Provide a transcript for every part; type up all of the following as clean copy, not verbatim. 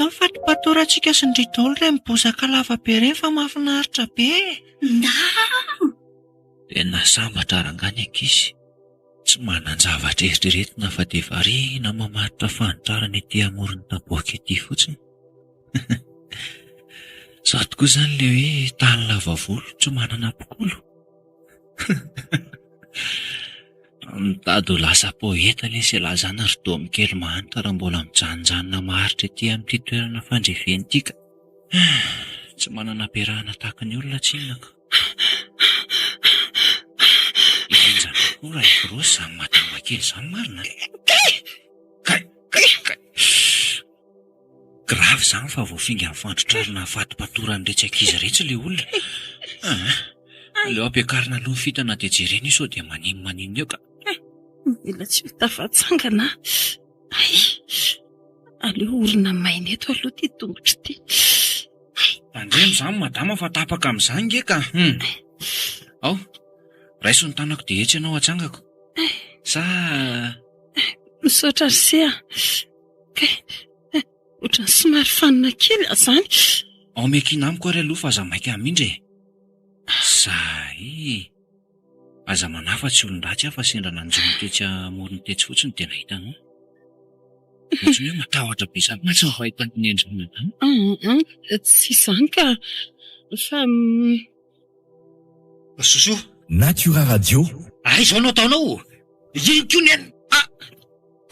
Ndao fato-patorantsika sy ny ridao iray mibozaka lava be ireny fa mahafinaritra be. Tena sambatra arangany ankizy. Tsy manan-javatra eritreretina fa dia variana mamaritra fanitrarana ety amoron'ny taboaka ety fotsiny. Izaho tokoa izany ilay hoe tany lava volo tsy manana mpikolo. Mitady ho lasa poeta ilay sy ilazana ridao mikely mahantra raha mbola mijanonjanona maharitra ety amin'ity toerana fandrefentika. Tsy manana ampiarahana tahaka ny olona tsinaka. Ianjana koa raha ifirosy izany matamakely izany marina. Gravy izany fa voafinga amin'ny fandrotrarina fato-patorany retsakizy rehetra ilay olona. Ileo ampiakarina aloha ny fitana dia jerena io sao dia maninona eo ka. Mila tsy ho tafatsangana. Aleo orina maina eto aloha ty tongotra ty. Tandremo izany madama fa tapaka amin'izany nge ka. Ao, raiso ny tanako dia etsy ianao atsangako. Sa... Misaotra ryseha. Ohatran'ny somary fanina kely izany. Ao mekina amiko ary aloha fa aza maika amindra. Zay. Aza manafa tsy olon-dratsy aho fa sendra nanjono tetsy amoron'ny tetsy fotsiny dia nahita anao. Ohatrany hoe matahotra be izany tsy mahafahitany ny endriny izany. Tsy izany ka fa... Soso. Natura Radio. Izao anao ataonao. Iny koa ny...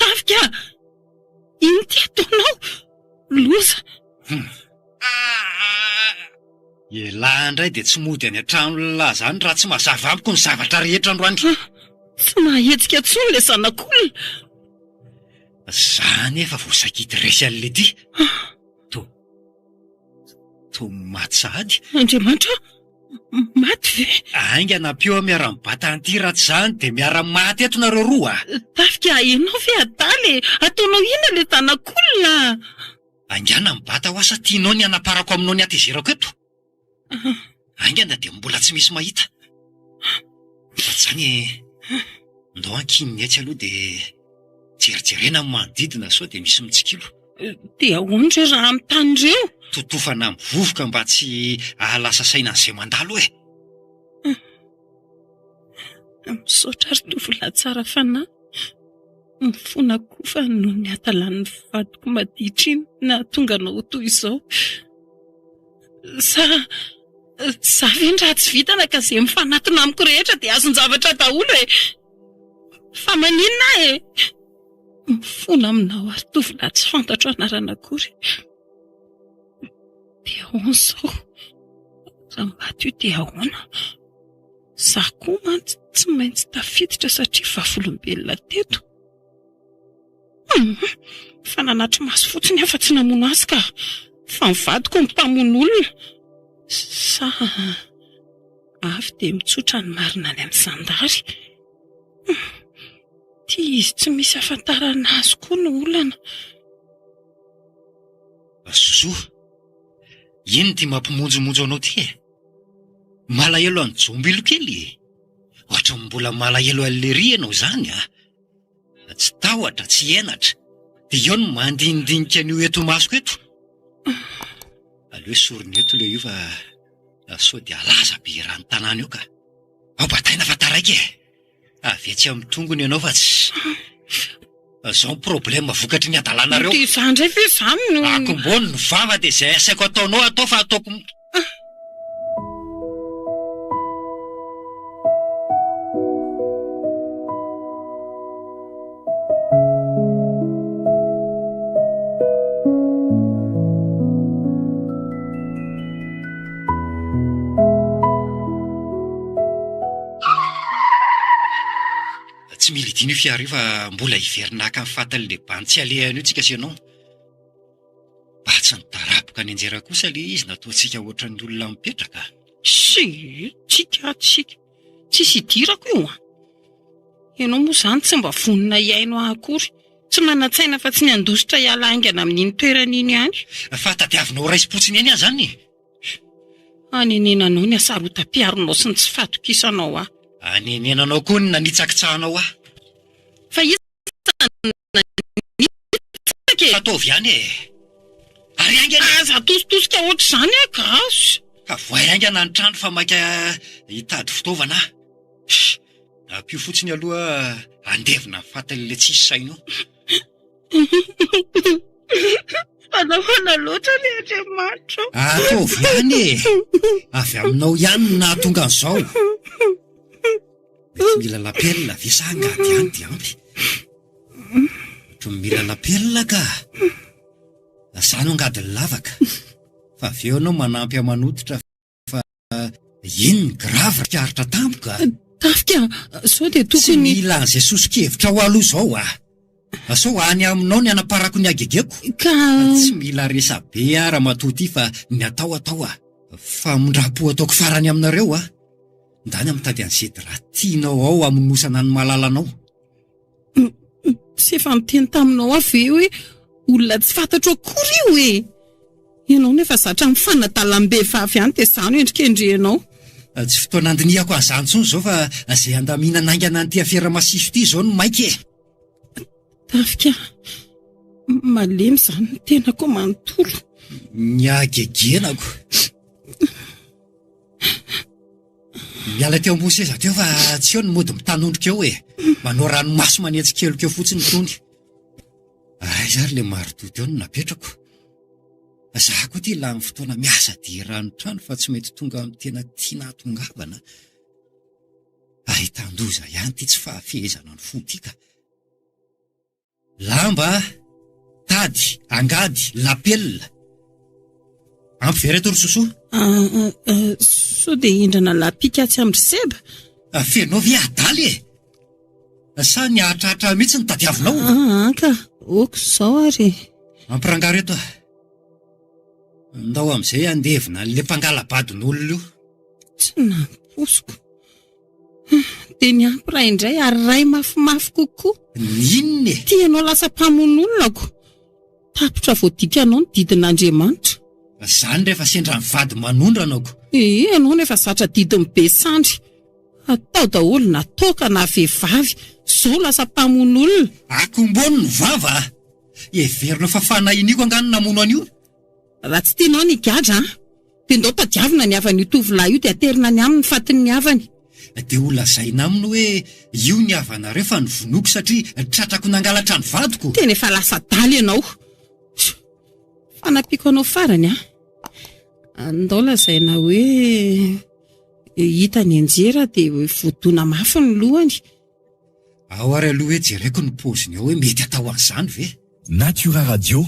Tafika! Iny ty ataonao? Loza! Ialahy indray dia tsy mody any an-trano lahy izany raha tsy mazava amiko ny zavatra rehetra androany. Tsy mahetsika intsony ilay zanak'olona. Izany efa voasakidy resy an'ilay ty. To maty sahady. Andriamanitra, maty ve? Ainga nampio miara-mibata an'ity raha tsy izany dia miara-maty eto nareo roa. Tafika ianao ve adaly? Ataonao ina ilay zanak'olona? Aingana mibata ho asa tianao ny anaparako aminao ny atezerako eto. Aingana dia mbola tsy misy mahita. Fa izany ndao ankininy etsy aloha dia jerijerena amin'ny manodidina sao dia misy mitsikilo. Dia ahoana raha amin'ny tany ireo? Totofana mivovoka mba tsy ahalasa saina an'izay mandalo e. Misaotra ary tovolahy tsara fanahy. Mifona koa fa noho ny hatalan'ny vadiko maditra iny na tonga anao toy izao. Sa ve ny raha tsy vitana ka izay mifanatona amiko rehetra dia azon-javatra daholo e. Fa maninona e? Mifona aminao ary tovolahy tsy fantatro anarana akory. Dia ahoana izao? Raha maty io dia ahoana? Izaho koa mantsy tsy maintsy tafiditra satria vavolombelona teto. Fa nanatry maso fotsiny afa tsy namono azy ka. Fa mivadiko mitamono olona. Sa avy dia mitsotra ny marina any amin'ny zandary. Ty izy tsy misy afantarana azy koa ny olana. Soso, ino ty mampimonjomonjo anao ty e? Malahelo any jombilo kely. Ohatra mbola malahelo allery ianao izany a. Tsy tahotra, tsy henatra. Dia eo no mandinidinika an'io eto masoko eto. Aleo sorony eto ilay io fa sao dia alaza be raha ny tanàna eo ka. Ao bataina fa taraiky e. Avetsy amin'ny tongony ianao fa tsy... Izao ny problema vokatry ny adalanareo. Dia izany indray ve izany no... Akombony ny vava dia izay asaiko ataonao atao fa ataoko... Tsy mila idiny io fiara io fa mbola hiverinaka amin'ny fatany lehibe tsy alehany io tsika sy ianao. Batsy ny taraboka ny anjera kosa ilay izy nataontsika ohatran'ny olona mipetraka. Tsika. Tsisy idirako io a. Ianao moa izany tsy mba vonona iaino akory. Tsy manan-tsaina fa tsy ny andositra hiala aingana amin'iny toerana iny ihany. Fa tadiavinao raisy-potsiny eny izany. Anenenanao ny asarotam-piaronao sy ny tsy fatokisanao a. Anenenanao koa ny nanitsakitsahanao a. Fa izy ataovy ihany e. vary aingana. Aza tositosika ohatr'izany akaso. Ka voay aingana ny trano fa maika hitady fitaovana. Napio fotsiny aloha andevina fatale tsisy saino. Fanahoana loatra ny Andriamanitra. Ataovy ihany e. Avy aminao ihany no nahatonga an'izao. Mety mila lapelina ve sa angady ihany dia ampy. Ohatra mila lapelina ka. Sano angady ny lavaka. Fa avy eo anao manampy amanototra fa iny grave karitra tampoka. Tafika, sao dia Tsy tokony... mila an'i Jesosy kevitra ho aloha izao ah. Sao any aminao ny anaparako ny agegeko. Ka... Tsy mila resa be ara matoty fa ny atao ah. Famondrapo ataoko farany aminareo ah. Ndany mitady an'izay raha tianao ao amonosana ny malalanao. Tsy efa niteny taminao avy hoe olona tsy fantatro akory io e. Ianao nefa zatra mifanadalam-behivavy ihany dia izany endrikendrenao. Tsy fotoana andiniako an'izany intsony izao fa izay andamina naingana an'ity afera masiso ity izao no maika e. Tafika, malemy izany ny tenako manontolo. Ny agegenako. Miala teo ambony seza teo fa tsy eo ny mody mitanondrika eo e. Manao ranomaso manetsikelo keo fotsiny tony. Ay zary le marotoa teo no napetrako. Zaho koa ty la amin'ny fotoana miasa dia rano trano fa tsy mety tonga amin'ny tena tiana hatongavana. Ahitan-doza ihany ty tsy fahafehezana ny fo ty ka. Lamba, tady, angady, lapelina. Ampy very eto ry sosoa? Sao dia hindrana lapika tsy amin'ny seba? Fenao ve adaly e? Sa ny ahatrahatra mihitsy ny tadiavinao? Ka, oko izao ary. Ampirangaro eto ah. Ndao amin'izay andevina le mpangalabadin'olona io. Tsy namposiko. Dia ny ampy indray ary ray mafimafy kokoa. Ninona e? Tianao lasa mpamonolonako. Tapotra voadika anao ny didin'Andriamanitra. Zany rehefa sendra ny vady manondranako. Ianao nefa zatra didiny be sandry. Atao daholo na toaka na vehivavy. Zao lasa mpamonolona. Akombony ny vava. Everina fa fanahiniko angano namono an'io. Raha tsy tianao ny gadra, dia ndao tadiavina ny havan'io tovolahy io dia aterina ny aminy fatiny ny havany. Dia ho lazaina aminy hoe io ny havanareo fa ny vonoko satria tratrako nangalatra ny vadiko. Tena efa lasa daly ianao. Fanapiko anao farany ndao lazaina hoe hita ny anjera dia voadona mafy ny lohany. Ao ary aloha hoe jereko ny paoziny ao hoe mety atao an'izany ve? Natura Radio.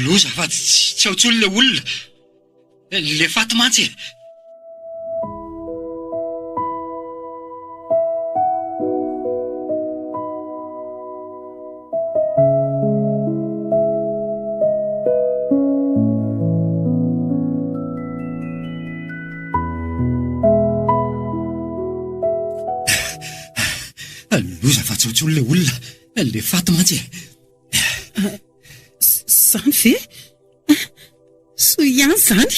Loza fa tsy aotsolo le olona. Le faty mantsy e. Loza fa tsy aotsolo le olona. Le faty mantsy e. Zany ve? Soa ihany izany?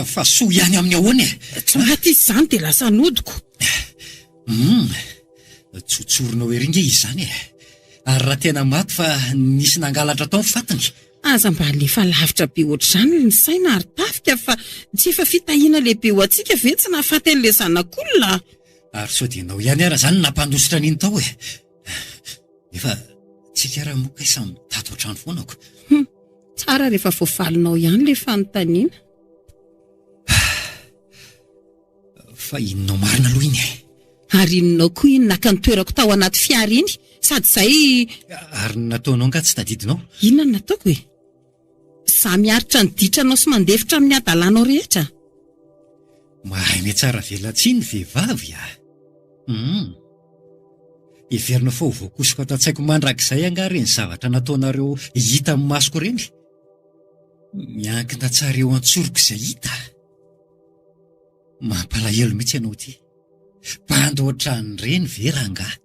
Fa soa ihany amin'ny ahoana e? Tsy maty izany dia lasa nodiko. Tsotsorona hoe ringa izy izany e. Ary raha tena maty fa nisy nangalatra tao ny fatiny. Aza mba alefa lavitra be ohatr'izany ny saina ary tafika fa tsy efa fitahiana lehibe ho antsika ve tsy nahafaty an'ilay zanak'olona. Ary sao dia nao ihany ara zany nampandositra an'iny tao e. Efa tsika raha moka samy tato ohatrany foanako. Tsara rehefa voafalinao ihany le fanontaniana. Fa inonao marina aloha iny e. Ary inonao koa iny naka ny toerako tao anaty fiara iny. Sady izay... Ary nataonao nga tsy tadidinao? Inona no nataoko e? Za miaritra ny ditranao sy mandefitra amin'ny adalanao rehetra. Mahay me tsara velatsiny vehivavy ah. Everina fa ho voakosiko ato an-tsaiko mandrakizay angary ny zavatra nataonareo hita amin'ny masoko ireny. Miankina tsara eo antsoroko izay hita. Mampalahelo mihitsy ianao ity. Bandy ohatran'ireny ve rangahy.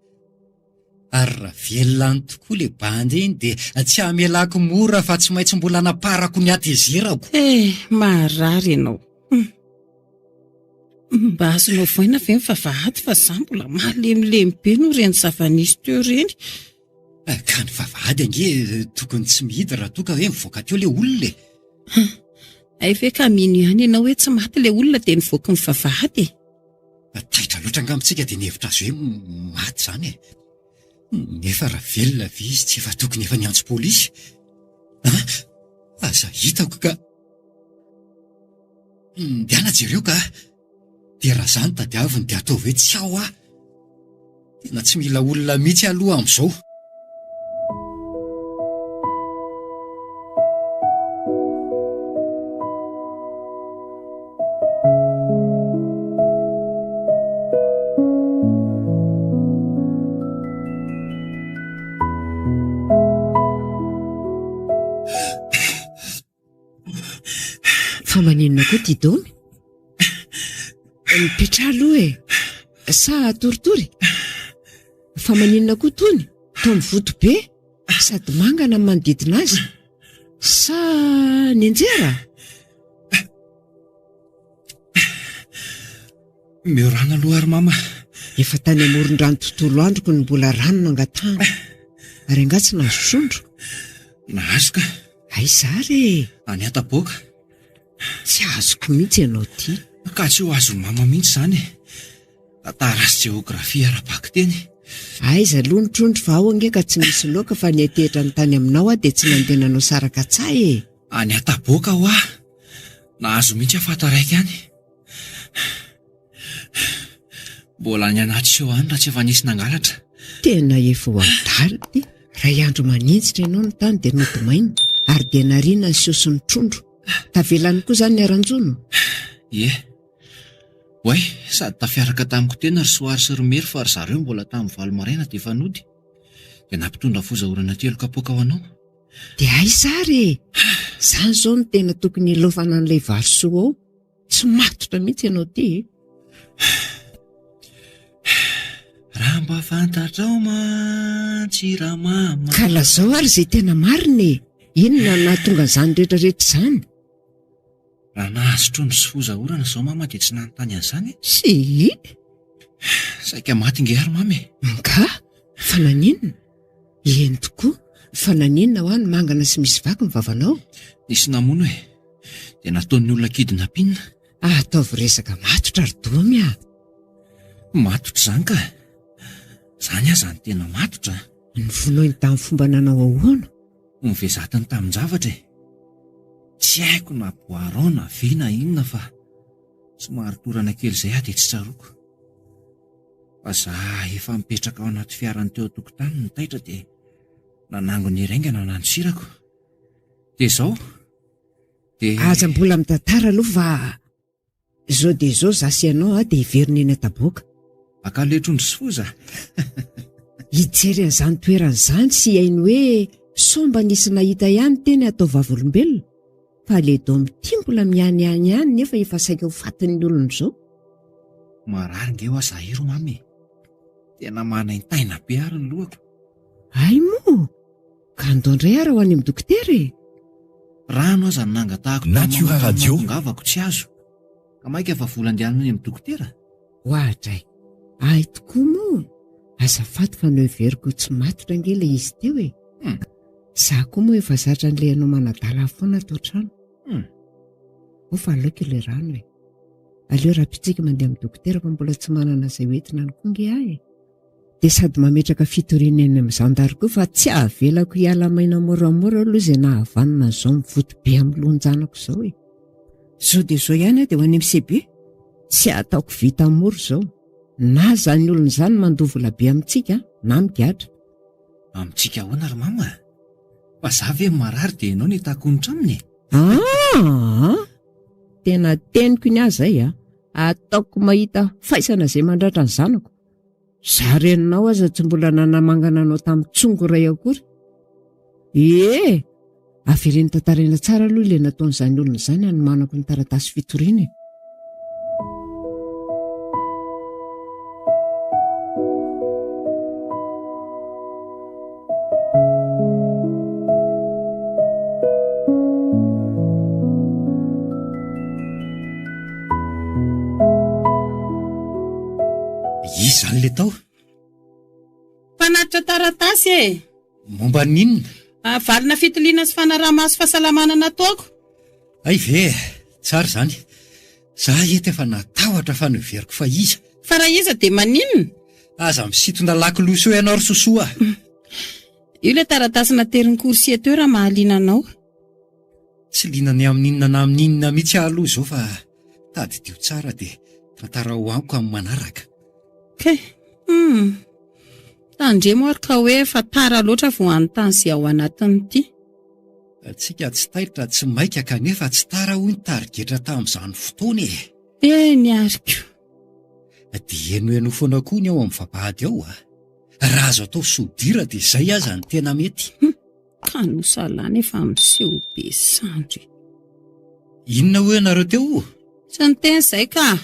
Ary raha velona tokoa le bandy iny dia tsy hamelako mora fa tsy maintsy mbola naparako ny atezerako. Marary ianao. Mba azonao voaina ve mivavahady fa za mbola malemilemy be no reny zava-nisy teo ireny. Ka ny vavahady ange tokony tsy mihidy raha toa ka hoe mivoaka teo ilay olona. Ay ve ka mino ihany ianao hoe tsy maty ilay olona dia nivoaka ny vavahady. Taitra loatra angamitsika dia nihevitra azy hoe maty izany. Nefa raha velona ve izy tsy efa tokony efa niantso pôlisy. Aza hitako ka ndiana jereo ka dia raha izany tadiaviny dia ataovy hoe tsy ao aho. Tena tsy mila olona mihitsy aloha amin'izao. Fa maninona koa ty Domy? Mipetra aloha sa toritory? Fa maninona koa tony? Tao mivoto be sady mangana manodidina azy sa ninjera? Miorana aloha ary mama. Efa tany amoron-drano tontolo androko ny mbola rano nangatahana ary anga tsy nahazo trondro. Nahazo ka? Aizary any ataboaka. Tsy azoko mihitsy ianao ty. Ka tsy ho azon'ny mama mihitsy izany. Tarasy geografia ara-baka teny. Aiza aloha ny trondro fa ao ange ka tsy misy loaka fa ny atehitra ny tany aminao dia tsy nandenanao saraka tsay e. Any ataboaka ho aho. Nahazo mihitsy afata raika any. Mbola ny anaty seo any raha tsy efa nisy nangalatra. Tena efa ho adala ty. Ray andro manintsitra ianao ny tany dia nodomaina ary dia nariana ny siosy ny trondro. Tavelany koa izany ny aranjono. Ie. Way, sady tafiaraka tamiko tena ry Soary sy Romery fa ry zareo mbola tamin'ny valo maraina dia efa nody. Dia nampitondra fozaorana telo kapoaka ho anao. Dia aizary izany izao no tena tokony ilaofana an'ilay vary soa ao. Tsy matotra mihitsy ianao ty. Raha mba fantatrao mantsiramama. Ka lazao ary izay tena marina. Inona nahatonga izany rehetrarehetra izany? Raha nahazo trondro sy fozaorana izao mama dia tsy nanontany an'izany. Sy Saika maty nge ary mama. Nga, fa naninona? Eny tokoa, fa naninona ho any mangana sy misy vaky ny vavanao? Nisy namono dia nataon'ny olona kidnapina. Ataovy resaka matotra ry Domy a. Matotra izany ka. Izany aza ny tena matotra. Ny vonoiny tamin'ny fomba nanao ahoana? Nivezatany tamin'ny zavatra. Tsy haiko na boarao na vy na inona fa somary torana kely izay dia tsy tsaroako. Fa za efa mipetraka ao anaty fiarany teo an-tokotany ny taitra dia nanango ny raingana nanosirako. Dia izao. Dia Aza mbola mitantara aloha fa izao dia izao zasy ianao dia hiverina eny an-taboaka. Akale trondro sy foza. Hijery an'izany toeran'izany sy hainy hoe somba nisy nahita ihany teny atao vavolombelona. Fa le Domy ty mbola miany nefa efa saika ho fatin'ny olona izao. Marary nge ho azahiro mame. Tena manaintaina be ary ny lohako. Ay moa, ka andao indray ary ho any amin'ny dokotera e. Rano aza ny nangatahako Natura Radio. Ngavako tsy azo. Ka maika efa vola andehanana any amin'ny dokotera. Hoatray, ay tokoa moa. Azafady fa noheveriko tsy matotra ange ilay izy teo e. Za koa moa efa zatra an'ilay anao manadala foana tao trano. Ho fa aleoko ilay rano e. Aleo raha pitsika mandeha amin'ny dokotera fa mbola tsy manana izay hoentina ny konge ahy e. Dia sady mametraka fitoriana eny amin'ny zandary koa fa tsy ahavelako hiala maina moramora aloha izay nahavanina izao mivoto be amin'ny lonjanako izao e. Zao dia izao ihany dia ho any amin'ny CB. Tsy ataoko vita moro izao. Na izany olona izany mandovola be amintsika na migatra. Amintsika ahoana ry mama? Fa za ve marary dia ianao ny tahako ny tramony. Tena teniko ny azy a. Ataoko mahita faisana izay mandratra ny zanako. Za reninao aza tsy mbola nanamangana anao tamin'ny tsongo iray akory. Avereny tantaraina tsara aloha ilay nataon'izany olona izany anomanako ny taratasy fitoriana e. Izany le tao. Mpanatitra taratasy e. Momba ninona? Valina fitiliana sy fanaraha-maso fahasalamana nataoko. Ay ve, tsara zany. Za eto efa natahotra fa noveriko fa iza. Fa raha iza dia maninona? Aza misitona lakiloso ianao ry sosoa. Io ilay taratasina terin'ny korsieteo raha mahaliana anao. Tsy linany amin'inona na amin'inona mihitsy aloha izao fa tadidio tsara dia tantara ho amiko amin'ny manaraka. Kay, tandremo ary ka hoe fa tara loatra vao anontany izay ao anatiny ity. Tsika tsy taitra tsy maika kanefa tsy tara hoy ny tarigetra tamin'izany fotoana e. Ny ariko. Dia eno foana koa ny ao amin'ny vavahady ao a. Raha azo atao sodira dia izay aza ny tena mety. Ka nosalana efa miseho be sandry. Inona hoe nareo teo? Tsy niteny izay ka.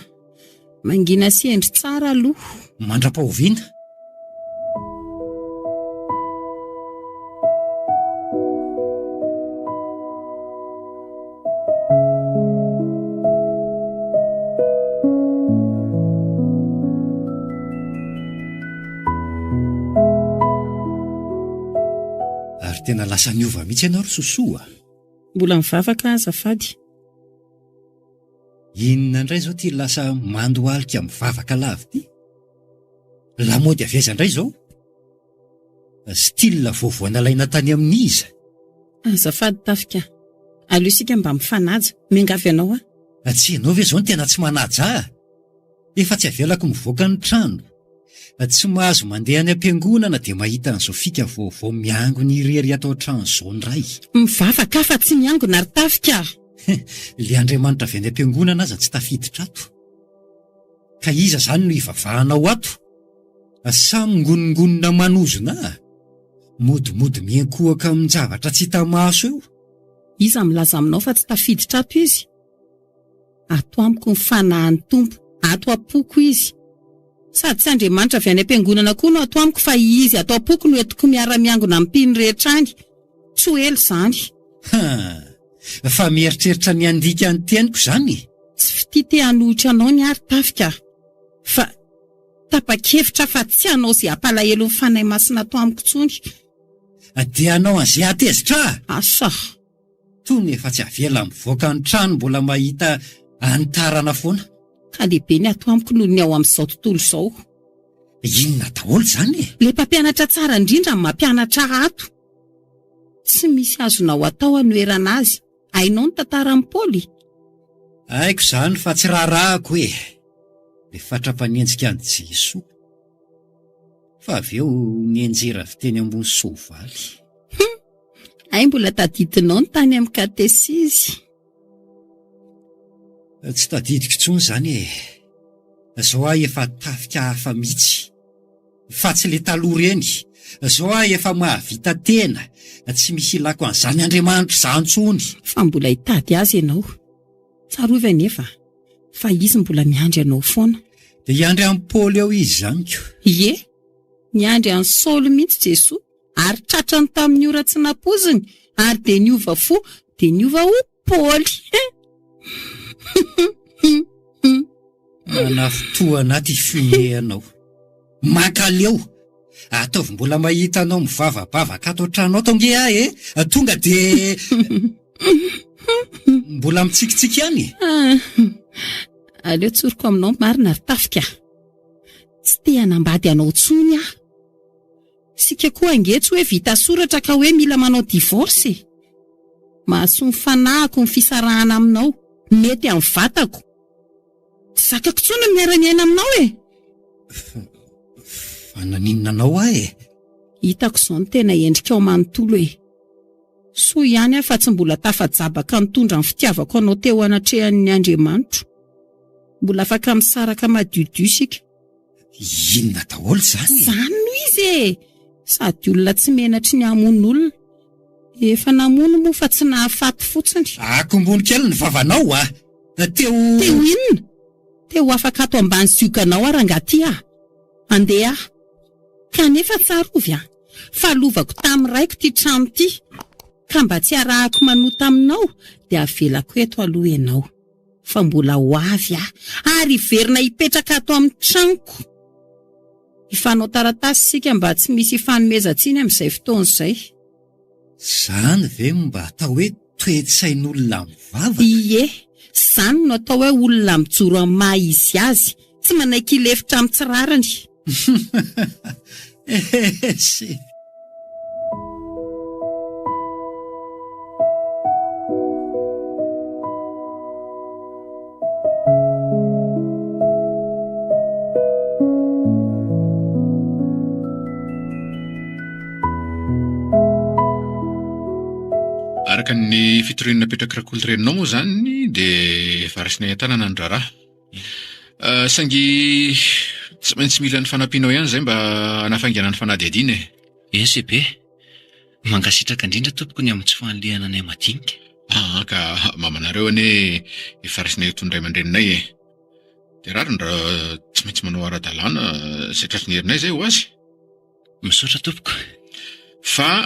Mangina sy endry tsara aloha. Mandra-pahoviana. Ary tena lasa niova mihitsy ianao ry sosoa. Mbola mivavaka azafady. Inona indray izao ty lasa mandohalika mivavaka lava ty? Lamaody avy aiza indray izao? Style vaovao nalaina tany amin'iza? Azafady tafika. Aleo isika mba mifanaja. Miangavy ianao a? Tsy ianao ve izao no tena tsy manaja? Efa tsy avelako mivoaka ny trano. Tsy mahazo mandeha any am-piangonana dia mahita an'izao fika vaovao miangona irery atao trano izao ndray. Mivavaka fa tsy miangona ary tafika. Ilay Andriamanitra avy any am-piangonana aza tsy tafiditra ato. Ka iza zany no ivavahanao ato? Sa mingoningonina manozona? Modimody miankohaka amin'ny zavatra tsy hita maso eo? Iza milaza aminao fa tsy tafiditra ato izy? Ato amiko ny fanahin'ny tompo, ato ampoko izy. Sady tsy Andriamanitra avy any am-piangonana koa no ato amiko fa izy ato ampoko no entiko miara-miangona amin'ny mpino rehetra any. Tsy ho elo izany. Fa mieritreritra ny andika ny teniko izany. Tsy fitity hanohitra anao ny ary tafika. Fa tapa-kevitra fa tsy anao izay hampalahelo ny fanahy masina ato amiko intsony. Dia anao an'izay atezitra? Asa. Toy efa tsy avela mivoaka ny trano mbola mahita antarana foana. Ka lehibe ny ato amiko noho ny ao amin'izao tontolo izao. Inona daholo izany e? Le mpampianatra tsara indrindra ny mampianatra ato. Tsy misy azonao atao hanoerana azy. Hainao ny tantaran'i Paoly? Haiko izany fa tsy rarahako e. Le fatra-panenjika an'i Jesoa. Fa avy eo nienjera avy teny ambony soavaly. Ay, mbola tadidinao ny tany amin'ny katesizy. Tsy tadidiko intsony izany e. Izao aho efa tafika hafa mihitsy. Fa tsy le taloha reny. Izao aho efa mahavita tena. Tsy misy ilako an'izany Andriamanitra izany intsony. Fa mbola hitady azy ianao. Tsarovy anefa. Fa izy mbola miandry anao foana. Dia hiandry amin'ny Paoly ao izy izany ko. Ie, niandry an'i Saoly mihitsy Jesoa. Ary tratrany tamin'ny ora tsy napoziny. Ary dia niova fo, dia niova ho Paoly. Anafotoana aty fineanao. Mankaleo. Ataovy mbola mahita anao mivavabavaka ato an-trano ato nge ahy e. Tonga dia mbola mitsikitsiky ihany. Aleo tsoriko aminao marina ary tafika. Tsy te hanambady anao tsony aho. Sika koa ange tsy hoe vita soratra ka hoe mila manao divorce. Mahasoa ny fanahiko ny fisarahana aminao. Mety amin'ny vatako. Tsy zakako tsony miara-miaina aminao e. Fa naninona anao ahy e? Hitako izao ny tena endrikao manontolo e. Soa ihany aho fa tsy mbola tafajabaka nitondra ny fitiavako anao teo anatrehan'ny Andriamanitra. Mbola afaka misaraka madiodio sika. Inona daholo izany? Izany no izy e. Sady olona tsy menatry ny hamon'olona. Efa namono moa fa tsy nahafaty fotsiny. Akombony kely ny vavanao a. Teo inona? Teo afaka ato ambany siokanao arangaty ah. Andeha ah. Kanefa tsarovy ah. Fa lovako tamin'ny raiko ty trano ty. Ka mba tsy arahako manota aminao dia avelako eto aloha ianao. Fa mbola ho avy ah. Ary verina hipetraka ato amin'ny tranoko. Hifanao taratasy sika mba tsy misy hifanomezantsiny amin'izay fotoana izay. Zany ve mba atao hoe toe-tsain'olona mivavaka? Ie, izany no atao hoe olona mijoro amin'ny maha izy azy, tsy manaiky hilefitra amin'ny tsirariny. Se araka ny fitorinana petraka rakolotreninao moa zany dia farasina entanana ny raharaha. Saingy tsy maintsy mila ny fanampinao ihany izay mba hanafainganany fanadihadiana. Be, mankasitraka indrindra tompoko ny amin'ny tsy fahanliana ny madinika. Ka mamanareo ane farasina eto ny ray aman-dreninay e. Dia rariny raha tsy maintsy manao ara-dalàna izay tratrin'ny herinay izay ho azy. Misaotra tompoko. Fa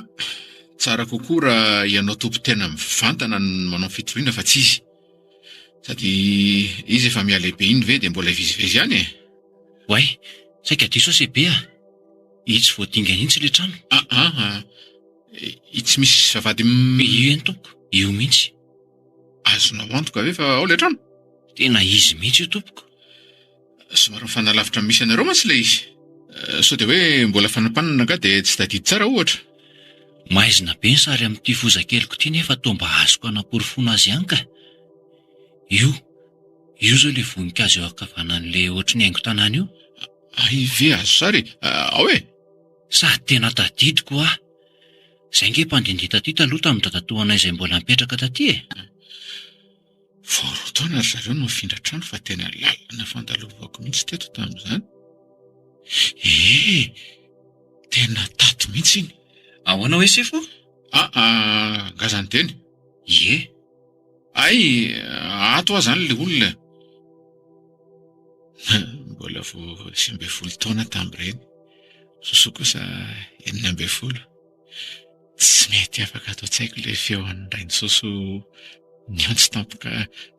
tsara kokoa raha ianao tompo tena mivantana ny manao fitoriana fa tsy izy. Sady izy efa mialehibe iny ve dia mbola hivezivezy ihany e. Way, saika diso ase be io tsy voadingana iny tsy le trano. Io tsy misy vavady Io eny tompoko, io mihitsy. azonao antoka ve fa ao le trano? Tena izy mihitsy io tompoko. Somary mifanalavitra misy anareo mantsy le izy. Sao dia hoe mbola fanampanana nga dia tsy tadidy tsara ohatra. Maizina be ny sary amin'ity foza-keliko ity nefa toa mba azoko hanamporofona azy ihany ka. Io zao le voninkazo eo ankavanan'le ohatry ny haingon-tanàna io. Ve azo sary? Ao e? Sady tena tadidiko aho. Izay nge mpandindry taty taloha tamin'ny dadatoanay izay mbola mipetraka taty e. Vao roa taona ry zareo no mifindra trano fa tena lalana fandalovako mihitsy teto tamin'izany. Tena tato mihitsy iny. Ahoana hoe sefo? Ngazany teny. Ie. Ato aho zany le olona. Mbola vao 5 taona tamin'ireny. Soso kosa 9. Tsy mety afaka atao tsaiko le feo an'ireny soso niontsy tampoka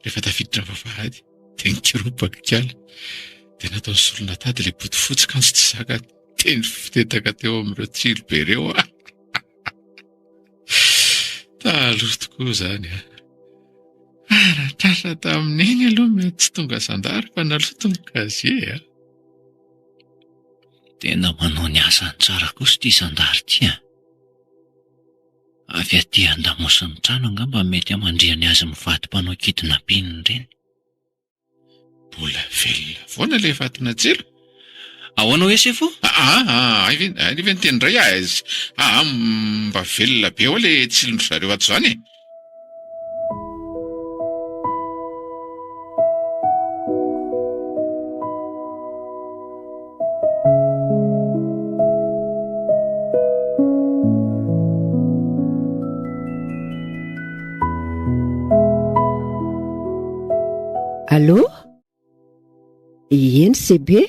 rehefa tafiditra vavahady. Dia nikiropaka kiala. Dia natao solona tady le boty fotsy kanso tsy zaka teny fitetaka teo amin'ireo tsilo be reo. Taloha tokoa zany. Ratratra tamin'iny aloha mety tsy tonga zandary fa naloha tonga gazie. Tena manao ny asany tsara kosa ity zandary ity. Avy aty andamosiny trano angamba mety amandriany azy mivady mpanao kidnapping ireny. Mbola velona foana le vatina tsilo. Ahoana hoe sefo? Ny ve nyteny indray azy. Mba velona be ao le tsilondry zareo ato zany. Allô? Eny Sebe?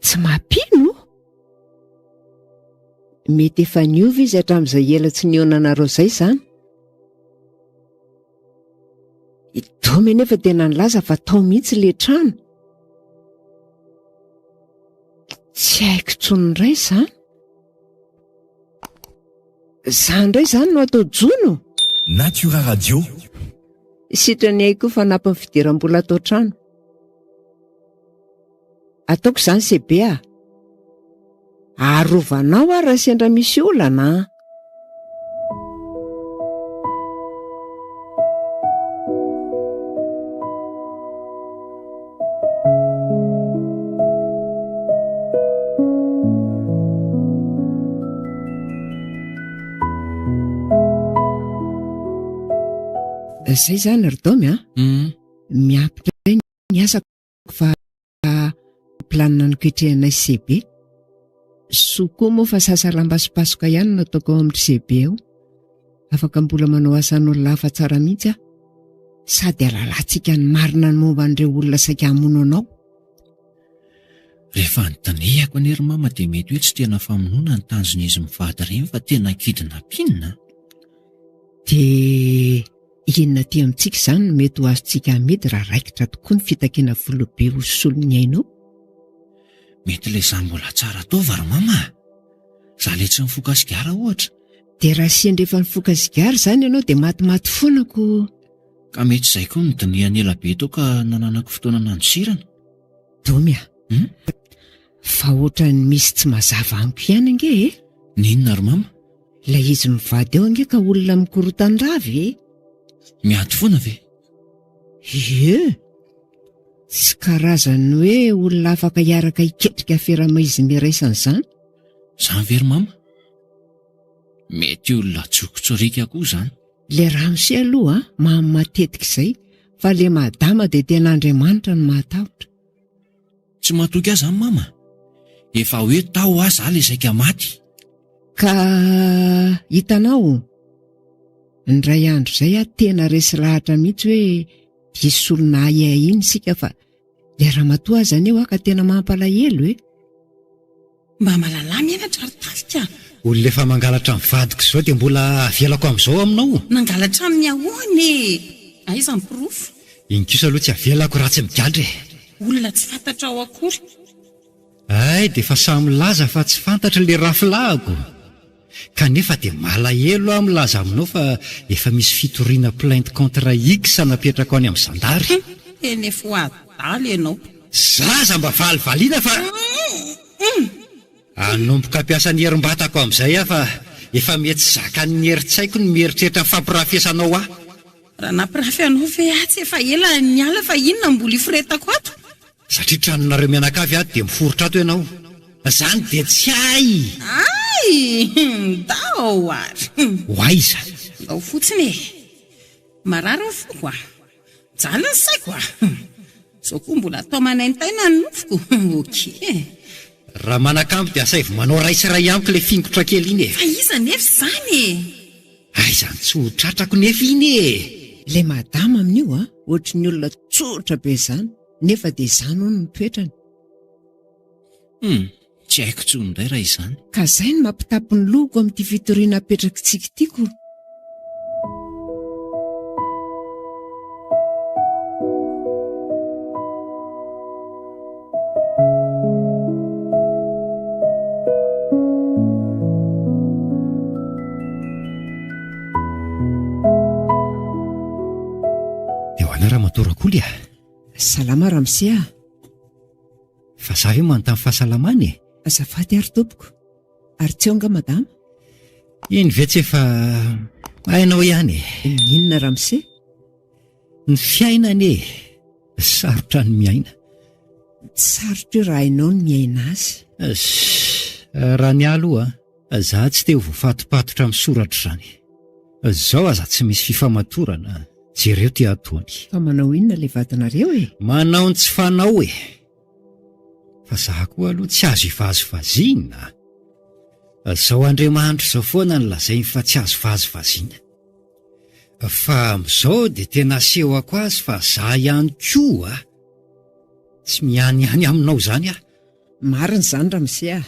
Tsy mampino? Mety efa niova izy hatramin'izay ela tsy nionanareo izay zany. Itony nefa tena nilaza fa tao mihitsy le trano. Tsy haiko tsony indray zany. Zany indray zany no atao jono. Natura Radio. Sitrany aiko fa nampy ny fidiram-bola atao trano. Ataoko izany Sebe a. Arovanao a raha sendra misy olana. Zay zany Ridome miampy indray ny asako fa planina niketrahanay Sebe. Sokoa moa fa sasalambasipasoka ihany no ataoko ao amin'ny Sebe ao. Afaka mbola manao asan'olona hafa tsara mihitsy aho. Sady alalantsika ny marina ny momba an'ireo olona saika hamono anao. Rehefa nontanehako any ry mama dia mety hoe tsy tena famonoana ny tanjon'izy mivady ireny fa tena kidnapping. Dia inona ty amintsika izany no mety ho azontsika amidy raha raikitra tokoa ny fitakiana volobe ho solon'ny ainao? Mety ilay izany mbola tsara taova ry mama. Za le tsy mifoka sigara ohatra. Dia raha sendra efa nifoka sigara izany ianao dia matimaty foanako. Ka mety izay koa ny dinihan'ny ela be tao ka nananako fotoana nandosirana. Domia, fa ohatran'ny misy tsy mazava amiko ihany ange e? Ninona ry mama? Ilay izy mivady eo ange ka olona mikorotan-dravy e? Miady foana ve? Ie, tsy karazany hoe olona afaka hiaraka hiketrika fiarahana-izy miraisana izany. Izany ve ry mama? Mety olona jokotsorika koa izany. Le ramose aloha mamy matetika izay, fa le madama dia tena Andriamanitra no mahatahotra. Tsy mahatoky azy any mama. Efa hoe tao aza le saika maty. Ka hitanao, ny ray andro izay tena resy lahatra mihitsy hoe diso olona iny sika fa le ramatoa zany eo ka tena mampalahelo e. Mba malalamy mianatra ary talika. Olona efa mangalatra mivadiko izao dia mbola avelako amin'izao aminao. Nangalatra amin'ny ahoana e? Aiza ny pirofo? Iny kosa aloha tsy avelako raha tsy migadra e. Olona tsy fantatra ao akory. Ay, dia efa samy laza fa tsy fantatra le rafilahako. Kanefa dia malahelo aho milaza aminao fa efa misy fitoriana plainte contre X napetraka any amin'ny zandary. Eny efa ho adaly ianao. Zaza mba valivaliana fa anomboka ampiasa ny herim-batako amin'izay aho fa efa mety zakan'ny heritsaiko ny mieritreritra ny fampirafesanao aho. Raha nampirafy anao ve atsy efa ela ny ala fa inona mbola iforetako ato? Satria tranonareo mianakavy ato dia miforotra ato ianao. Izany dia tsy ay. Ay, dao ary. Ho aiza? Ao fotsiny e. Marary ny foko a. Jala ny saiko a. Zao koa mbola atao manaintaina ny nofoko. Okey. Raha manakambo dia asaivo manao raisiray amiko le fingotra kely iny e. Fa iza nefa izany e? Aizany tsy ho tratrako nefa iny e. Le madama amin'io ohatry ny olona tsotra be izany, nefa dia izany hono ny toetrany. Tsy haiko tsony indray raha izany. Ka izay no mampitapo ny loko amin'ity fitoriana apetrakintsika itiako. Raha salama ramose a. Fa za ve manontany fahasalamana e? Azafady ary tompoko. Ary tsy onga madama? Iny ve tsy efa hainao ihany e? Inona ramose? Ny fiainana e, sarotra ny miaina. Sarotra raha hainao ny miaina azy. Raha ny aloha za tsy te ho voafatopatotra amin'ny soratra izany. Zao aza tsy misy fifamatorana. Jereo ty atoany. Fa manao inona le vatanareo e? Manao ny tsy fanao e. Fa za koa aloha tsy azo ivazivaziana. Zao Andriamanitra izao foana ny lazainy fa tsy azo vazivaziana. Fa amin'izao dia tena asehoko azy fa za ihany koa tsy miany aminao zany ah. Marina izany ramose a.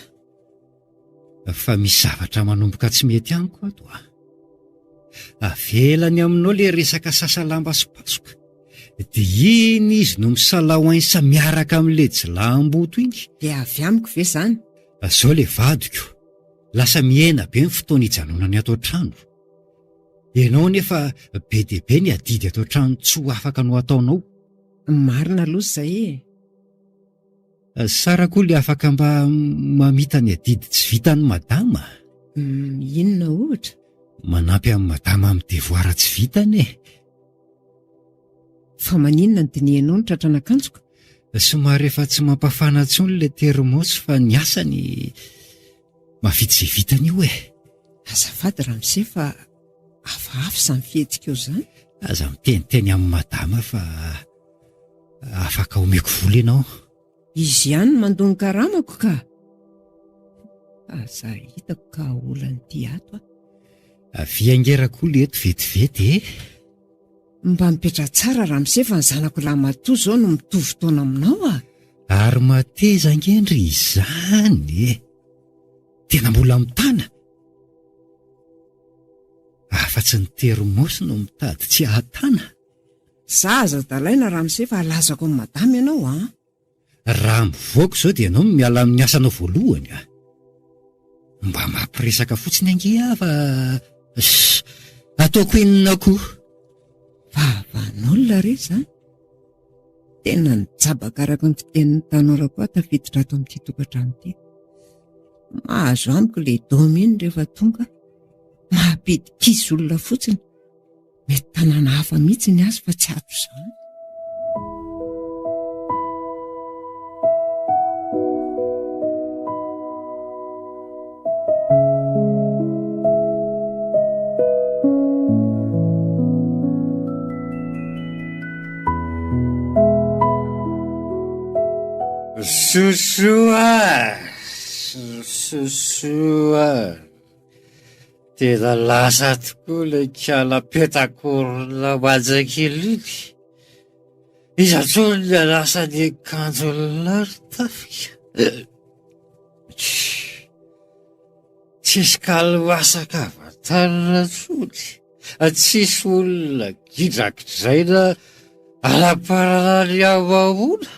Fa misy zavatra manomboka tsy mety amiko ato ah. Avelany aminao le resaka sasalamba sy pasoka. Dia iny izy no misalahoainy sa miaraka amin'le jilamboto iny. Dia avy amiko ve izany? Zao le vadiko. Lasa miena be ny fotoana hijanonany ato an-trano. Ianao nefa be dia be ny adidy ato an-trano tsy ho afaka no ataonao. Marina aloha izay e. Sara koa le afaka mba mamita ny adidy tsy vitan'ny madama. Inona ohatra? Manampy amin'ny madama amin'ny devoara tsy vitany e. Fa maninona ny dinihanao ny tratrana akanjoko? Somary efa tsy mampafana intsony le termosy fa ny asany mahavita izay vitany io e. Azafady ramose fa hafahafa izany fihetsika eo izany. Aza miteniteny amin'ny madama fa afaka omeko vola ianao. Izy ihany mandony karamako ka. Aza hitako ka olany ty ato a. Fiangerako leto vetivety e. Mba mipetra tsara ramose fa ny zanako lamatoa izao no mitovy taona aminao a. Ary mateza angendry izany e. Tena mbola mitana. Afa-tsy ny termosy no mitady tsy ahatana. Za aza dalaina ramose fa alazako ny madama ianao a. raha mivoaka izao dia ianao miala amin'ny asanao voalohany a. Mba mampiresaka fotsiny ange fa ataoko inona koa. Vavan'olona re zany. Tena nitsabaka araka ny fitenin'ny tanora koa tafiditra ato amin'ity tokantrano ity. Mahazo amiko le dominy rehefa tonga, mampidikisa olona fotsiny. Mety tanàna hafa mihitsy ny azy fa tsy ato izany. Sosoa tena lasa tokoa le kala-petakorona majjakely iny. Iza tsony le lasa ny akanjo lary tafika. Tsisy kalomasaka vatanana tsony, tsisy olona gidrakidraina anaparana ny amahoana.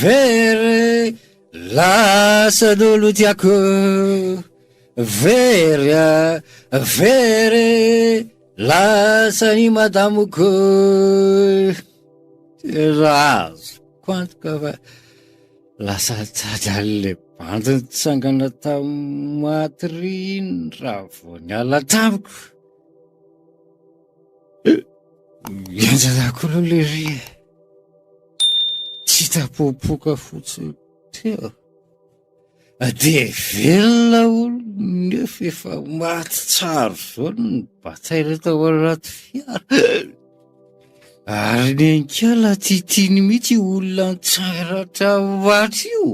Very lasan'olo tiako, very lasan'ny madamoko. Razo quanto fa lasa tadale bandiny tsangana tamin'ny maty iny raha vao niala tamiko. Enjanako aloha le ry tsy tapopoka fotsiny teo. De velona olo nefa efa maty tsara zao ny bataila tao anaty fiara. Ary nenkala titiny mihitsy olona nitsaratra maty io.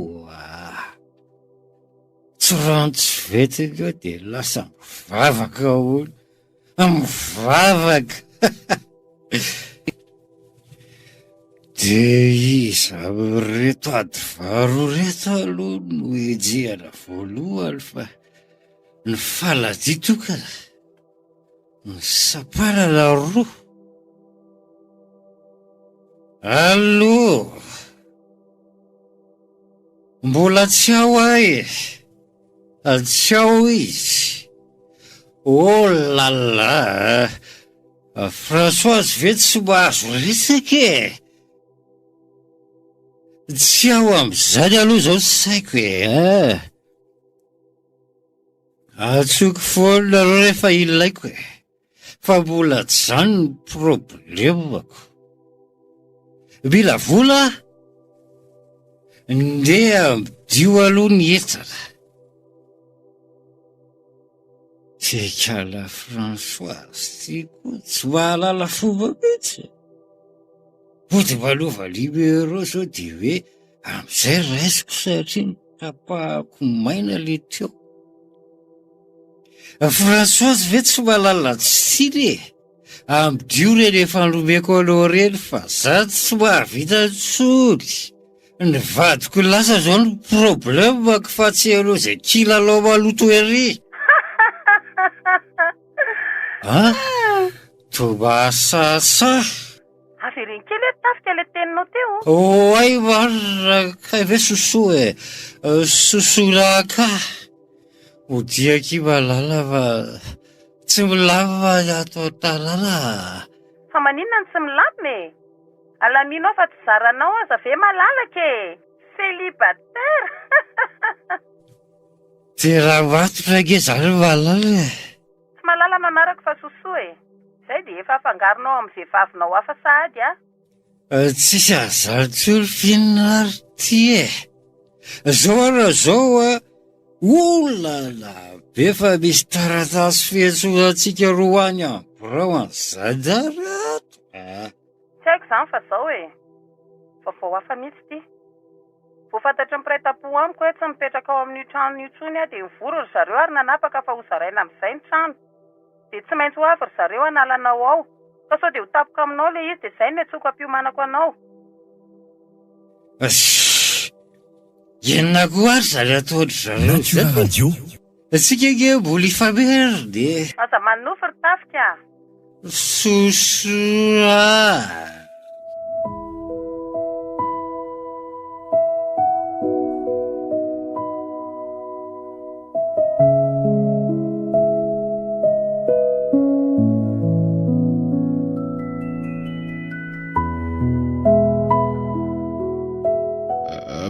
Tsy rantso vetiny io de lasa mivavaka olo. Mivavaka. De iza reto ady varo reto aloha no ejehana voalohany fa ny faladitokana ny saparana roa. Allo, mbola tsy ao ahy. Tsy ao izy. Oh là là, Françoise ve tsy mahazo resaka e. Tsy ao am'izany aloha zao tsy saiko e. Atsoko foana rehefa ilaiko e. Fa mbola tsy zany ny problemako. Mila vola, ndeha amdio aloha ny entana. Tekala Françoise tiako tsy mahalala fomba mihitsy. Vody malova libero zao de hoe am'izay raisiko satria tapahako maina le teo. Françoise ve tsy mahalala tsiny e. Amdio reny efa nomeko aloha reny fa za tsy mahavita tsony. Ny vadiko lasa zao ny problemako fa tsy aloha zay kilalao maloto ery. Tombasasa. Averiny kely tafika le teninao teo. Ay marina kay ve sosoa e. Sosolaka. Odia ki malala fa tsy milava ato an-tanàna. Fa maninona ny tsy milamy e? Alaminao fa tsy zaranao aza ve malalaka e? Célibataire. Tena matotra nge zany malala e. Tsy malala manaraka fa sosoa e. Zay de efa afangaronao amin'ny vehivavinao hafa sahady a. Tsisy azany tsony finary ty e. Zao ara zao a. Olala be fa misy taratasy fiantsoantsika roa any amborao an'izany darato. Tsy haiko zany fa zao e. Vaovao hafa mihitsy ty. Vao fantatry ny mpiray-tampo amiko hoe tsy mipetraka ao amin'io trano io tsony a de mivory ry zareo ary nanapaka fa ho zaraina amin'izay ny trano. De tsy maintsy ho avy ry zareo analanao ao. Ka sao de ho tapoka aminao le izy de zay ny atsoko am-piomanako anao. Inona koa ary zany ataotry zareo Natura Radio. Tsika nge mbola ifamerdy. Aza manofy ry tafika. Sosoa.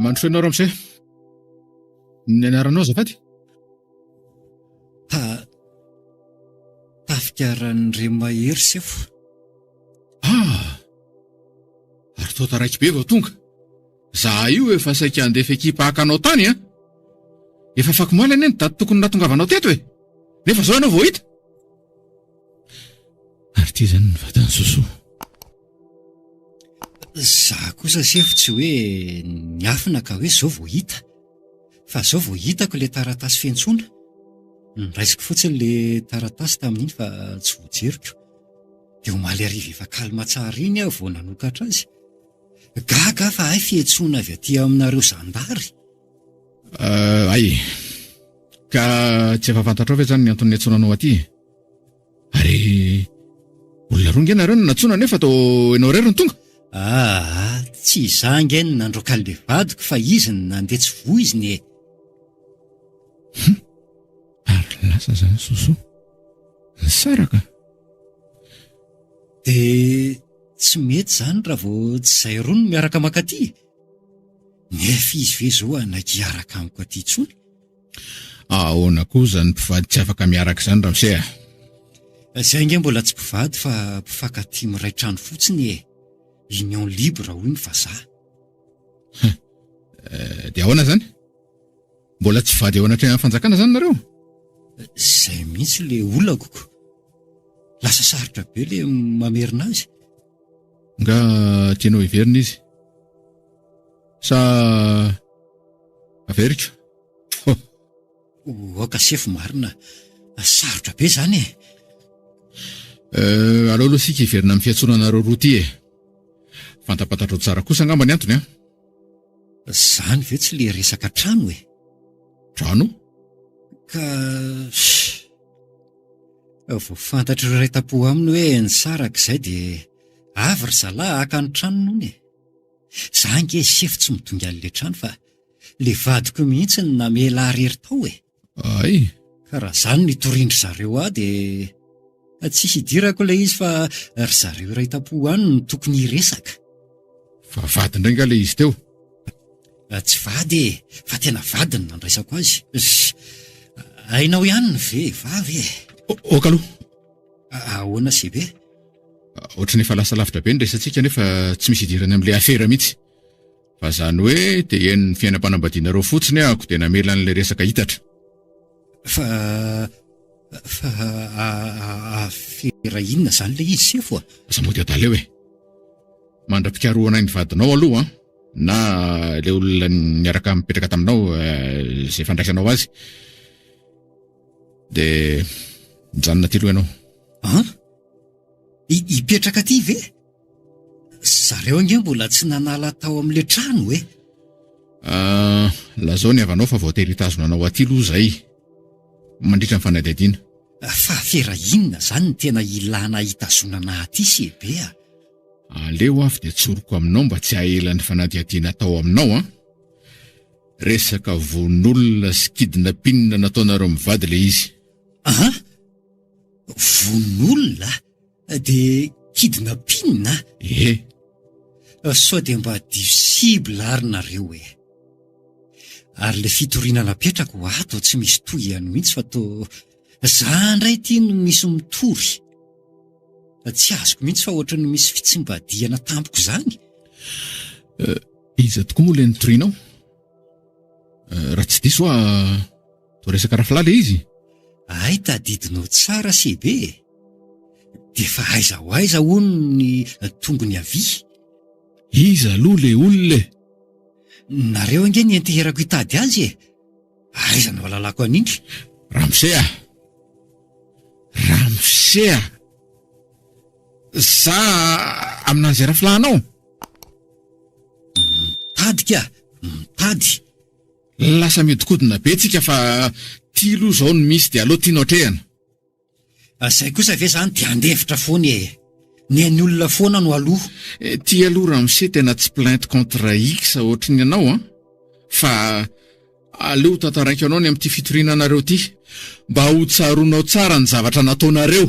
Mandrosoanao Ramose. Ny anaranao azafady? Tafikaran'ireo mahery sefo. Ary toa taraiky be vao tonga. Za io efa saika handefa ekipa hakanao tany a. Efa fakomaly anie ny daty tokony natongavanao teto e. Nefa zao ianao vao hita. Ary ty zany ny vatany sosoa. Za kosa sefo tsy hoe niafina ka hoe zao vao hita. Fa zao vao hitako le taratasy fiantsona. Niraisiko fotsiny le taratasy tamin'iny fa tsy voajeriko. Dia omaly ariva efa kalma tsara iny aho vao nanokatra azy. Gaga fa hay fiantsona avy aty aminareo zandary. Ay. Ka tsy efa fantatrao ve zany ny antony niantsonanao aty? Ary olona roa nge nareo no nantsona nefa tao ianao irery ny tonga? Tsy izange ny nandroka le vadiko fa izy ny nandeha tsy voa izy ny e. Ary lasa zany sosoa. Ny saraka. Dia tsy mety zany raha vao tsy izay roa no miaraka makaty. Nefa izy ve zao anaiky hiaraka amiko aty intsony? Ahoana koa zany mpivady tsy afaka miaraka zany Ramose? Izay nge mbola tsy mpivady fa mpifankatia miray trano fotsiny e. Union libre hoy ny vazaha. Dia ahoana zany? Mbola tsy vady ao anatrehana fanjakana zany nareo? Izay mihitsy le olakoko. Lasa sarotra be le mamerina azy. Nga tianao hiverina izy? Sa averika? Oka sefo marina. Sarotra be zany e. Aleo aloha sika hiverina amin'ny fiantsonanareo roa ty e. Fantapatatro tsara kosa angamba ny antony a? Zany ve tsy le resaka trano e? Trano? Ka vao fantatro iray tapo aminy hoe ny saraka izay dia avy ry zalahy haka ny trano nono e. Za nge sefo tsy midonga an'le trano fa le vadiko mihitsy ny namela arery tao e. Ay. Ka raha zany nitorindry zareo ahy dia tsy hidirako ilay izy fa ry zareo iray tapo any no tokony hiresaka. Fa vady indray nga le izy teo? Tsy vady e, fa tena vady ny nandraisako azy. Hainao ihany ny ve vavy e? Oka aloha. Ahoana se be? Ohatry nefa lasa lavitra be ny resantsika nefa tsy misy idirany amin'ilay afera mihitsy. Fa zany hoe dia eny ny fiainam-panambadianareo fotsiny ako dia namela an'ilay resaka hitatra. Fa afera inona zany le izy sefo a? Asa mody adala eo e. Mandra-pikaroana ny vadinao aloha na le olona niaraka mipetraka taminao izay fandraisanao azy. Dia mijanona ty aloha ianao. Ipetraka ty ve? Zareo ange mbola tsy nanala tao amin'le trano e? Lazao ny avanao fa voatery hitazonanao aty aloha zay. Mandritra ny fanadihadiana. Fa afera inona zany ny tena ilana hitazonana aty se be a? Aleo avy dia tsoroko aminao mba tsy haela ny fanadihadiana tao aminao a. Resaka vonolona sy kidnapinina nataonareo mivady le izy. Vonolona? Dia kidnapinina? Sao dia mba disibla ary nareo e. Ary le fitoriana napetrako ato tsy misy toy ihany mihitsy fa to za indray ty no misy mitory. Tsy azoko mihitsy fa ohatra ny misy fitsimbadiana tampoko zany. Iza tokoa moa le nitorianao? Raha tsy diso to resaka rafla le izy? Ay, tadidinao tsara se be. Dia fa aiza ho aiza hono ny tongony avy. Iza aloha le olona? Nareo ange nienteherako hitady azy e. Aiza no alalako anindry? Ramose! Sa aminazy raflanao? Mitady ka? Mitady. Lasa miodikodina be tsika fa tia aloha zao no misy dia aloha tiana otrehana. Izay kosa ve zany dia andefitra foana e. Ny an'ny olona foana no aloha. Tia aloha Ramose tena tsy plainte contre X ohatry ny anao fa aleo tantaraiko anao ny amin'ity fitorinanareo ity mba ho tsaronao tsara ny zavatra nataonareo.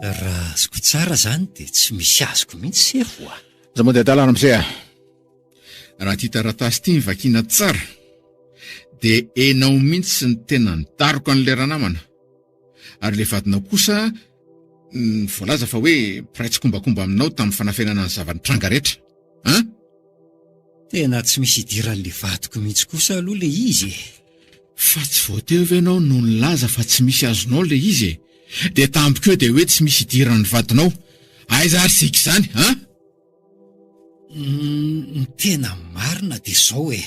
Raha azoko tsara zany dia tsy misy azoko mihitsy sefo a. Zaho moa dia adala Ramose raha ty taratasy ity vakiana tsara dia enao mihitsy ny tena nidaroko an'ilay ranamana ary le vadinao kosa voalaza fa hoe praitsy kombakomba aminao tamin'ny fanafenana ny zava-nitranga rehetra Tena tsy misy idiran'ilay vadiko mihitsy kosa aloha le izy. fa tsy voateo ve ianao no nilaza fa tsy misy azonao le izy dia tambokeo dia hoe tsy misy idiran'ny vadinao aiza ary sika izany Ny tena marina dia zao e.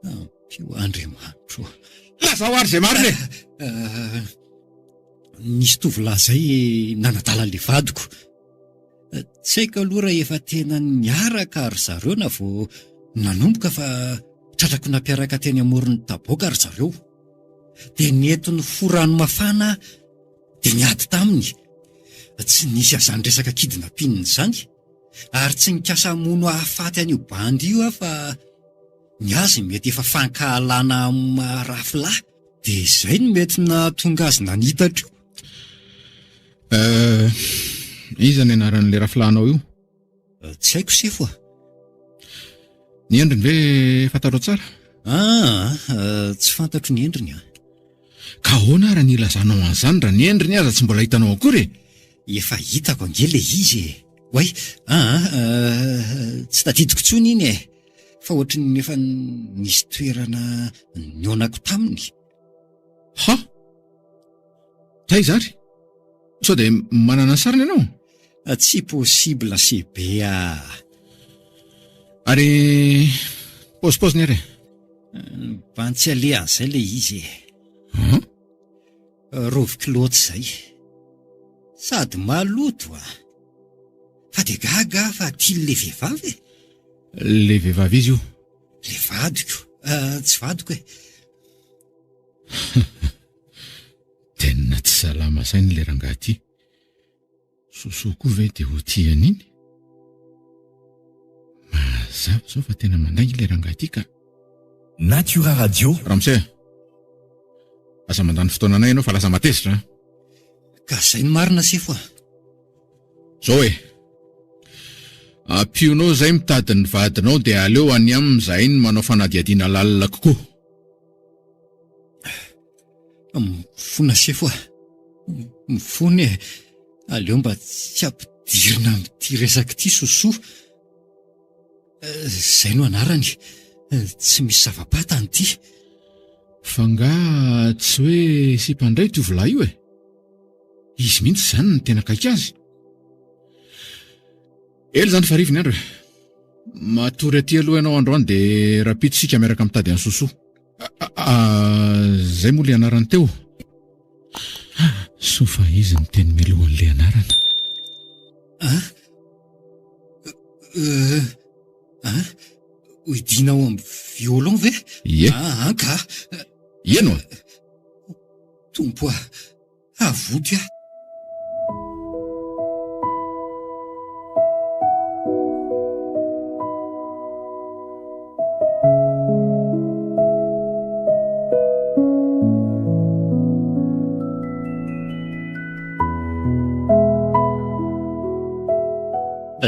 Ampio Andriamanitro. lazao ary izay marina Nisy tovolahy zay nanadala an'ilay vadiko. Tsy haiko aloha raha efa tena niaraka ary zareo na vao nanomboka fa tratrako nampiaraka teny amoron'ny taboaka ary zareo. Dia nientiny forano mafana dia niady taminy. Tsy nisy azany resaka kidnapininy izany ary tsy nikasa mono hahafaty an'io bandy io fa ny azy mety efa fankahalana marafolahy dia izay no mety nahatonga azy nanitatra io. Iza ny anaran'ilay rafilahinao io? Tsy haiko sefo a. Ny endriny ve fantarao tsara? Tsy fantatro ny endriny a. Ka ahoana raha nilazanao an'izany raha ny endriny aza tsy mbola hitanao akory? Efa hitako angely le izy e. Hoay, tsy tadidiko tsony iny e. Fa ohatry ny efa nisy toerana nionako taminy. Ha? Taizary? Sao dia manana ny sariny ianao? Tsy possible sebe a. Ary paozipaoziny ary? Bantsy alehan'izay le izy e. Roviko loatra izay. Sady maloto a. Fa dia gaga fa tian'ilay vehivavy e. Le vehivavy izy io? Le vadiko. Tsy vadiko e. Tena tsy salama sainy le rangahy ity. Sosoa koa ve dia ho tiany iny? Mazava zao fa tena mandainga le rangahy ity ka. Natura Radio. Ramose, asa mandany fotoana anay ianao fa lasa matezitra. Ka izay ny marina sefo a. Zao e, ampionao zay mitady ny vadinao dia aleo any aminy zahay ny manao fanadiadiana lalina kokoa. Mifona sefo a. Mifona e. Aleo mba tsy ampidirina amin'ity resaka ity sosoa. Izay no anarany. Tsy misy zava-patany ity. Fa nga tsy hoe sy mpandray tovolahy io e. Izy mihitsy zany ny tena kaiky azy. Ely zany farivy ny andro e. Matory aty aloha ianao androany dia rapito sika miaraka mitady any sosoa. Zay moa le anarany teo. So fa izy ny teny mialohan'le anarana. Hoidinao amin'ny violon ve? Ie. Ka. Ieno? Tompo a. Avody a.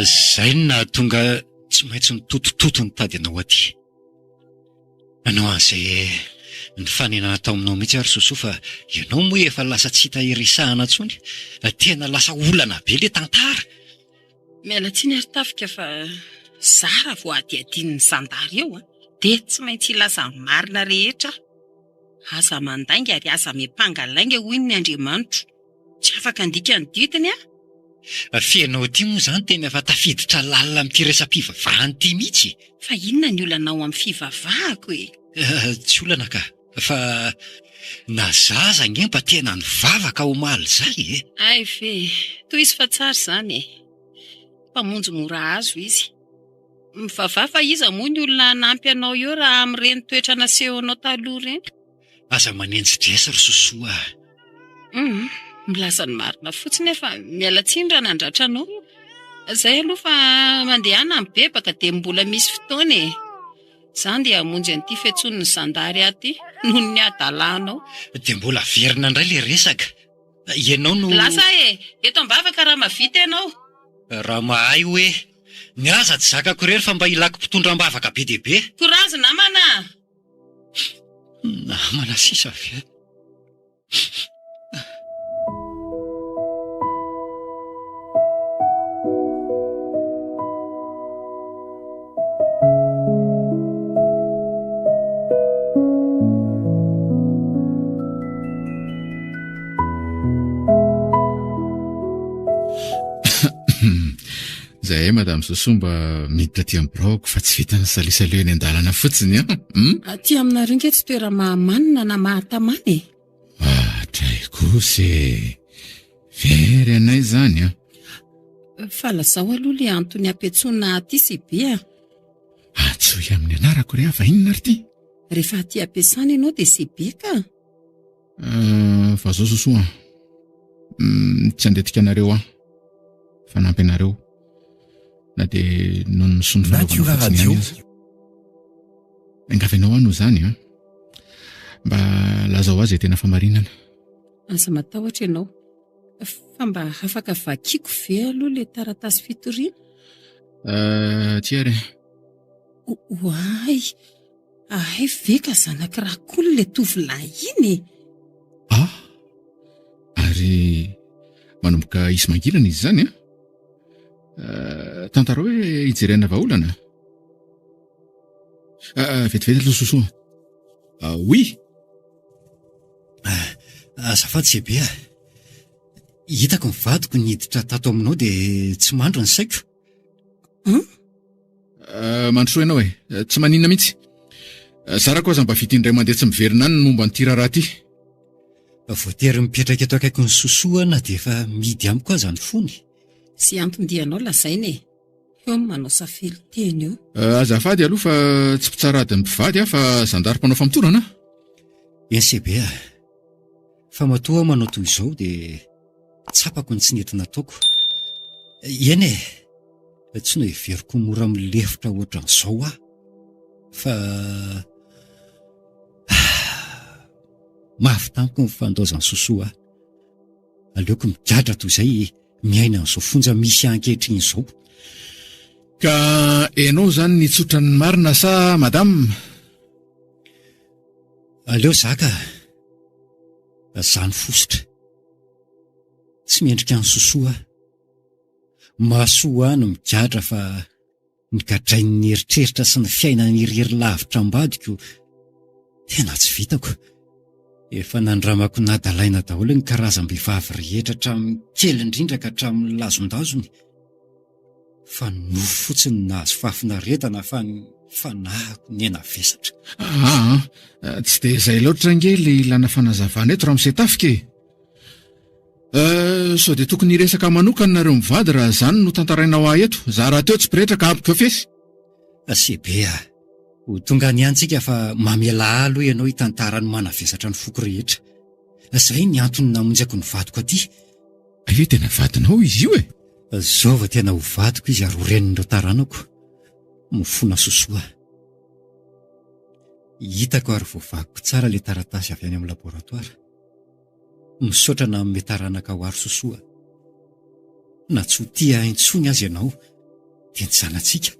Zay no nahatonga tsy maintsy nitotototo nitady anao aty. Anao an'izay ny fanenana tao aminao mihitsy ary sosoa fa ianao moa efa lasa tsy hita irisahana intsony. Tena lasa olana be le tantara. Miala tsiny ary tafika fa zara vao adiadian'ny zandary eo dia tsy maintsy ilaza marina rehetra. Asa mandainga ary asa miapanga lainga hoy ny Andriamanitro. Tsy afaka andika ny ditiny Fianao ty moa izany tena efa tafiditra lalina amin'ity resam-pivavahany ity mihitsy. Fa inona ny olanao amin'ny fivavahako e? Tsy olana ka, fa na zaza ngemba tena nivavaka ho maly izay e. Ay ve, toy izy fa tsara izany e. Mpamonjy mora azo izy. Mivavaha fa iza moa ny olona nampy anao eo raha amin'ireny toetra nasehonao taloha ireny? Aza manenjy dresa ry Sosoa. Milaza ny marina fotsiny efa miala tsiny raha nandratra anao. Izay aloha fa mandehana amin'ny bebaka dia mbola misy fotoana e. Izany dia hamonjy an'ity fiantson'ny zandary aty noho ny adalanao. Dia mbola verina indray ilay resaka. Ianao no... Lasa e, eto am-bavaka raha mavita ianao. Raha mahay hoe ny aza tsy zakako irery fa mba ilako mpitondram-bavaka be dia be. Korazy namana! Namana sisa ve? Zahay madame Sosomba miditra aty amin'ny braoko fa tsy vita ny salisaleo eny an-dalana fotsiny Aty aminareo nge tsy toera mahamanina na mahatamana e. Tray kosa very anay izany Fa lazao aloha le antony ampiantsona aty sy be Atsoy amin'ny anarako ry hafa inona ry ty? Rehefa aty ampiasana ianao dia sy be ka. Fa zao Sosoa, tsy andetika anareo fanampy anareo. Na dia noho ny sondy Natura Radio. Engavenao ano izany mba lazao azy tena famarinana. Aza matahotra ianao. Fa mba afaka vakiako ve aloha le taratasy fitoriana? Tsy ary. Oay, ahay ve ka zanak'irakolo le tovolahy iny? Ary manomboka isy mangilana izy zany tantara hoe ijerena vahaolana. Vetivety aloha Sosoa. Oui. Azafady Zebe hitako ny vadiko niditra tato aminao dia tsy mandro ny saiko. Mandrosoa ianao tsy maninona mihitsy. Sarako aza mba vita indray mandeha tsy miverina any momba ny tira raha ty. Voatery mipetraka eto akaiky ny Sosoa na dia efa midy amiko aza ny fony. Sy anton-dianao lazaina e. Eo manao safely teny eo. Azafady aloha fa tsy mpitsarady ny mpivady fa zandarim-panao famotorana. Eny Sebe fa matoa manao toy izao dia tsapako ny tsy nety nataoko. Eny tsy no heveriko mora milefitra ohatran'izao fa mafy tamiko ny fandaozan'ny Sosoa. Aleoko migadra toy izay miaina n'izao fonja misy ankehitriny izao. Ka enao zany nitsotra ny marina sa madame? Aleo zaka zany fosotra tsy miendrika ny Sosoa. Mahasoa no migadra fa nigadrain'ny eritreritra sy ny fiainany iriry lavitra ambadiko tena tsy vitako. Efa nandramako nadalaina daholo ny karazam-behivavy rehetra hatramin'ny kely indrindra ka hatramin'ny lazondazony. Fa nofo fotsiny nahazo fahafinaretana fa ny fanahako ny ena vesatra. Tsy dia izay loatra nge le ilana fanazavana eto raha misetafika e. Sao dia tokony resaka manokana nareo mivady raha zany no tantarainao eto. Za raha teo tsy piretraka abiko fesy. Sebe ho tonga ny antsika fa mamela aloha ianao hitantarany manavesatra ny foko rehetra. Izay ny antony namonjako ny vadiko aty. Ve tena vadinao izy io e? Zao va tena ho vadiko izy ary ho renin'ireo taranako. Mifona Sosoa. Hitako ary voavagiko tsara le taratasy avy any amin'ny laboratoara. Misaotra na amin'ny taranaka ho ary Sosoa. Na tsy ho tia intsony azy ianao dia ny zanatsika.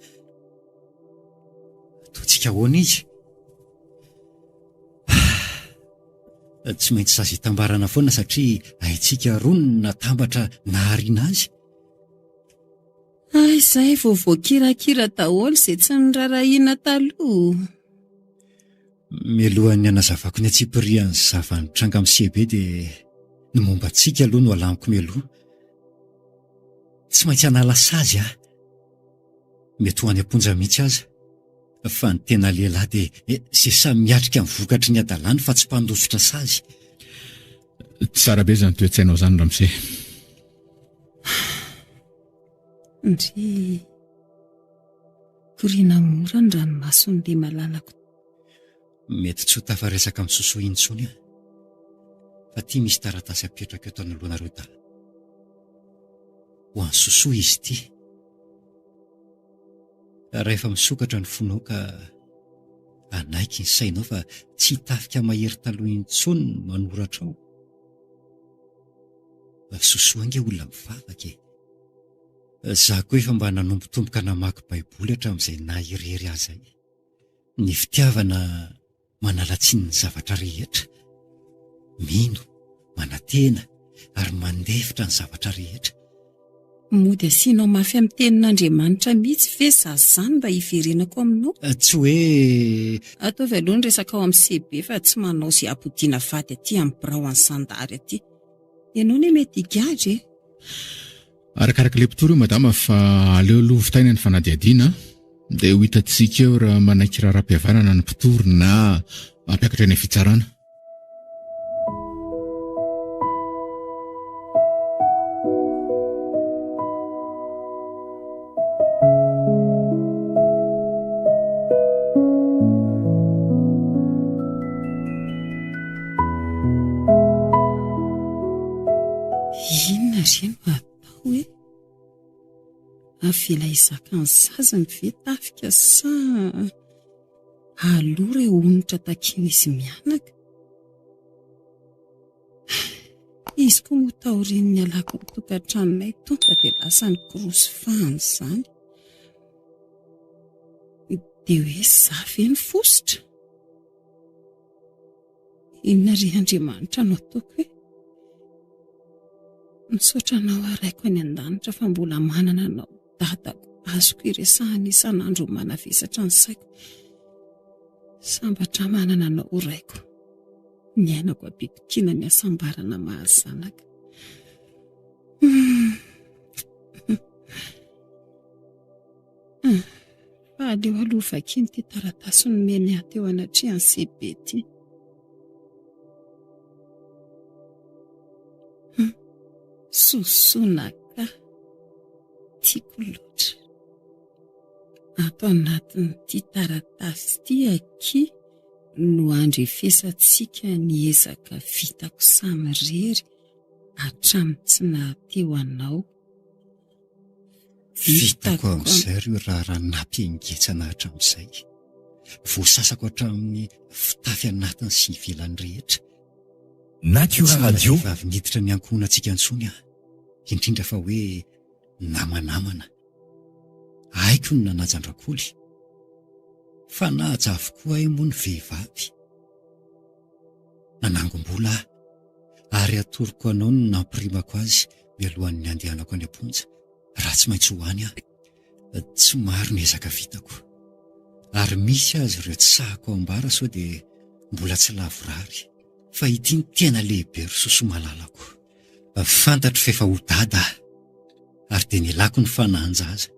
Toantsika ahoana izy? Tsy maintsy sazy hitambarana foana satria haitsika roa no natambatra nahariana azy. Izay vao kirakira daholo izay tsy nirarahiana taloha. Mialohan'ny hanazavako ny atsipirian'ny zavanitranga amin'ny Sebe dia ny momba antsika aloha no alamiko mialoha. Tsy maintsy hanala sazy mety ho any amponja mihitsy aza. Fa ny tena lehilahy dia izay samy miatrika amin'ny vokatry ny adalany fa tsy mpandositra sazy. Tsara be izany toe-tsainao izany Ramose. Ndry koriana mora ny ranomason'ilay malalako. Mety tsy ho tafaresaka amin'ny sosoa intsony fa tia misy taratasy apetraka eto anoloanareo dala. Ho an'ny sosoa izy ity. Rehefa misokatra ny fonao ka anaiky ny sainao fa tsy hitafika mahery taloha intsony no manoratra ao. Sosoa nge olona mivavaka e. Za koa efa mba nanombotomboka namaky baiboly hatramin'izay naherihery azy. Ny fitiavana manalatsiny ny zavatra rehetra, mino, manantena ary mandefitra ny zavatra rehetra. Mody asianao mafy amin'ny tenin'Andriamanitra mihitsy ve zazany mba hiverenako aminao? Tsy hoe Ataovy aloha ny resaka ao amin'ny CB fa tsy manao izay ampodiana vady aty amin'ny birao any sandary aty. Ianao ne mety higady e? Arakaraka ilay mpitoro io madama fa aleo aloha vitaina ny fanadihadiana dia ho hitantsika eo raha manaiky raharaham-pihavanana ny mpitoro na ampiakatra any fitsarana. Inona reny atao hoe? Avela izaka ny zazany ve tafika sa aloha ray onitra takiana izy mianaka? Izy koa moa taorian'ny alako ny tokantranonay tonga dia lasa ny korosy fahany izany. Dia hoe za ve ny fositra? Inona ry Andriamanitra no ataoko hoe? Misaotra anao araiko any an-danitra fa mbola manana anao dadako azoko iresahana isan'andro manavesatra ny saiko. Sambatra manana anao raiko. Ny ainako ampitokiana ny asambarana mahazanaka. Fa aleo aloha vakiny ty taratasy nomeny ahy teo anatrehan'ny CB ty. Sosonaka tiako loatra. Ato anatin'ity taratasy ity aky no andrefesantsika ny ezaka vitako samy rery hatramin'ny tsy nahateo anao. Vitako amin'izay ry raha nampiaingetsana hatramin'izay. Voasasako hatramin'ny fitafy anatiny sy ivelany rehetra. Natura Radio. Vavy niditra ny ankohonantsika intsony indrindra fa hoe namanamana. Haiko ny nanajan-drakoly. Fa nahaja avokoa ahy moa ny vehivavy. Nanangom-bola ary atoroko anao no nampirimako azy mialohan'ny andehanako any amponja. Raha tsy maintsy hoany tsy maro ny ezaka vitako. Ary misy azy ireo tsy sahako ambara sao dia mbola tsy lavo rary. Fa ity ny tena lehibe ry sosoa malalako. Fantatro fefa ho dada ary dia nilako ny fanahanjaza.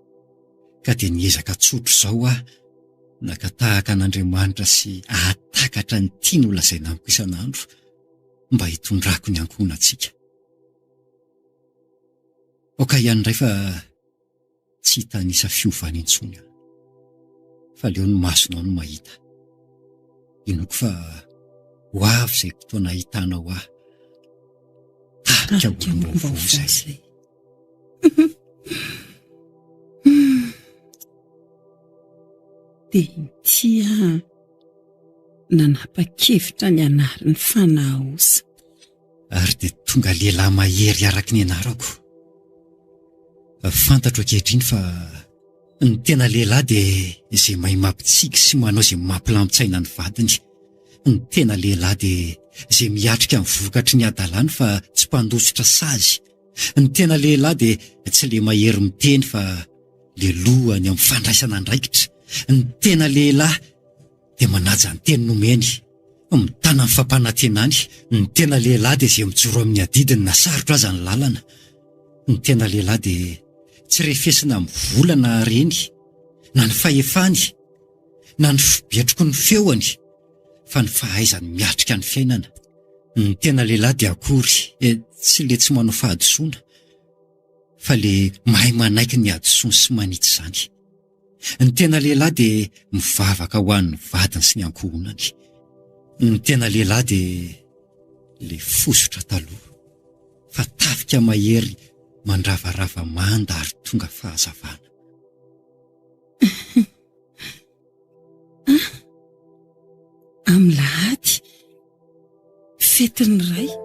Ka dia niezaka tsotro izao nakatahaka an'Andriamanitra sy ahatakatra ny tiany holazaina amiko isan'andro mba hitondrako ny ankohonantsika. Oka ihany indray fa tsy hitanisa fiovana intsony fa leo ny masonao no mahita. Inoko fa ho avy izay fotoana hitanao tarika olom-baovao izay. Dia tia nanapa-kevitra ny anaran'ny fanahosa. Ary dia tonga lehilahy mahery araka ny anarako. Fantatro ankehitriny fa ny tena lehilahy dia izay mahay mampitsiky sy manao izay mampilamin-tsaina ny vadiny. Ny tena lehilahy dia izay miatrika amin'ny vokatry ny adalany fa tsy mpandositra sazy. Ny tena lehilahy dia tsy le mahery miteny fa le lohany amin'ny fandraisana andraikitra. Ny tena lehilahy dia manaja ny teny nomeny, mitana ny fampanantenany. Ny tena lehilahy dia izay mijoro amin'ny adidiny na sarotra aza ny lalana. Ny tena lehilahy dia tsy refesina amin'ny volana reny, na ny fahefany, na ny fibetroko ny feoany, fa ny fahaizany miatrika ny fiainana. Ny tena lehilahy dia akory, tsy le tsy manao fahadisoana, fa le mahay manaiky ny hadisoany sy manitsy izany. Ny tena lehilahy dia mivavaka ho an'ny vadiny sy ny ankohonany. Ny tena lehilahy dia le fosotra taloha, fa tafika mahery mandravarava manda ary tonga fahazavana. Amin'ny lahady, fetin'ny ray.